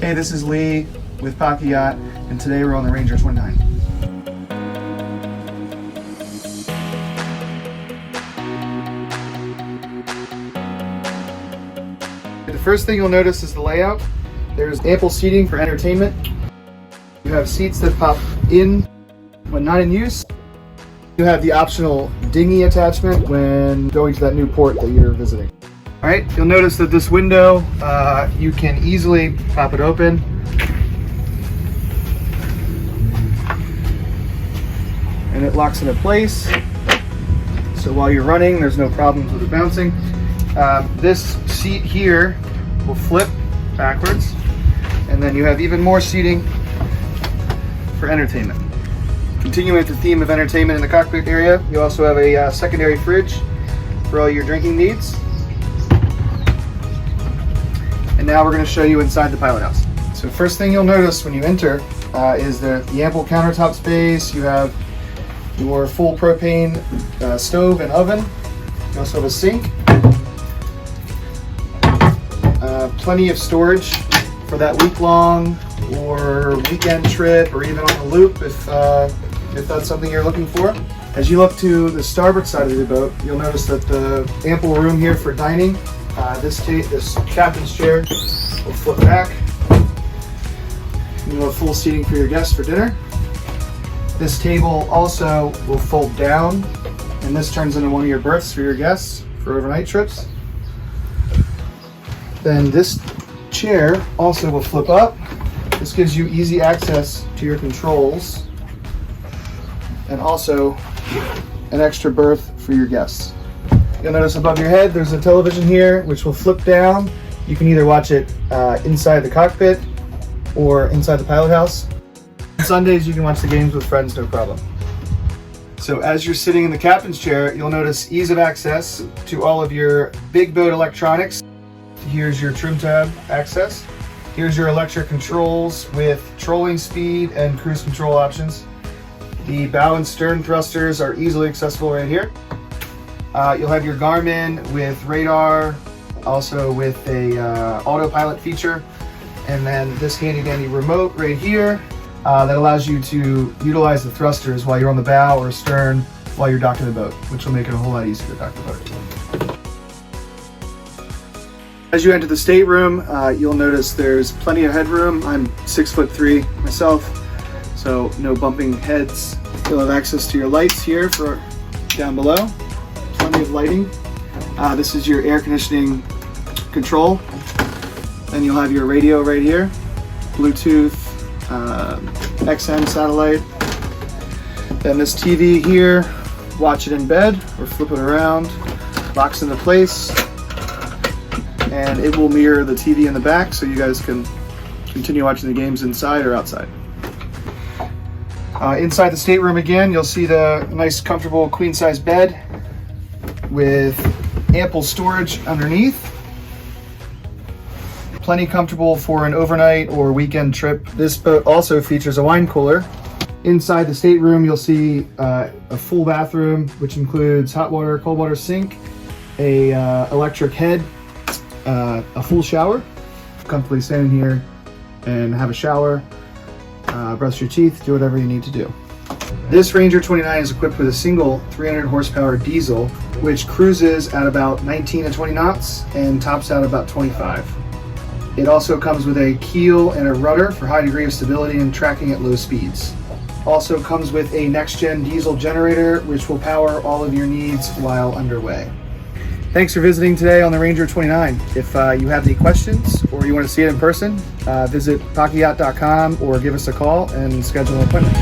Hey, this is Lee with Pocket Yacht, and today we're on the Ranger 29. The first thing you'll notice is the layout. There's ample seating for entertainment. You have seats that pop in when not in use. You have the optional dinghy attachment when going to that new port that you're visiting. All right, you'll notice that this window, you can easily pop it open. And it locks into place. So while you're running, there's no problems with it bouncing. This seat here will flip backwards. And then you have even more seating for entertainment. Continuing with the theme of entertainment in the cockpit area, you also have a secondary fridge for all your drinking needs. And now we're going to show you inside the pilot house. So first thing you'll notice when you enter is the ample countertop space. You have your full propane stove and oven. You also have a sink. Plenty of storage for that week-long or weekend trip, or even on the loop if that's something you're looking for. As you look to the starboard side of the boat, you'll notice that the ample room here for dining. This captain's chair will flip back. You'll have full seating for your guests for dinner. This table also will fold down, and this turns into one of your berths for your guests for overnight trips. Then this chair also will flip up. This gives you easy access to your controls, and also an extra berth for your guests. You'll notice above your head there's a television here which will flip down. You can either watch it inside the cockpit or inside the pilot house. On Sundays you can watch the games with friends, no problem. So as you're sitting in the captain's chair, you'll notice ease of access to all of your big boat electronics. Here's your trim tab access. Here's your electric controls with trolling speed and cruise control options. The bow and stern thrusters are easily accessible right here. You'll have your Garmin with radar, also with a autopilot feature, and then this handy dandy remote right here that allows you to utilize the thrusters while you're on the bow or stern while you're docking the boat, which will make it a whole lot easier to dock the boat. As you enter the stateroom, you'll notice there's plenty of headroom. I'm 6'3" myself, so no bumping heads. You'll have access to your lights here for down below. Plenty of lighting. This is your air conditioning control. Then you'll have your radio right here, Bluetooth, XM satellite. Then this TV here, watch it in bed or flip it around, locks into place, and it will mirror the TV in the back so you guys can continue watching the games inside or outside. Inside the stateroom again, you'll see the nice comfortable queen size bed with ample storage underneath. Plenty comfortable for an overnight or weekend trip. This boat also features a wine cooler. Inside the stateroom, you'll see a full bathroom, which includes hot water, cold water sink, a electric head, a full shower. Comfortably stand in here and have a shower, brush your teeth, do whatever you need to do. This Ranger 29 is equipped with a single 300 horsepower diesel, which cruises at about 19 to 20 knots and tops out about 25. It also comes with a keel and a rudder for high degree of stability and tracking at low speeds. Also comes with a next-gen diesel generator, which will power all of your needs while underway. Thanks for visiting today on the Ranger 29. If you have any questions or you want to see it in person, visit pocketyacht.com or give us a call and schedule an appointment.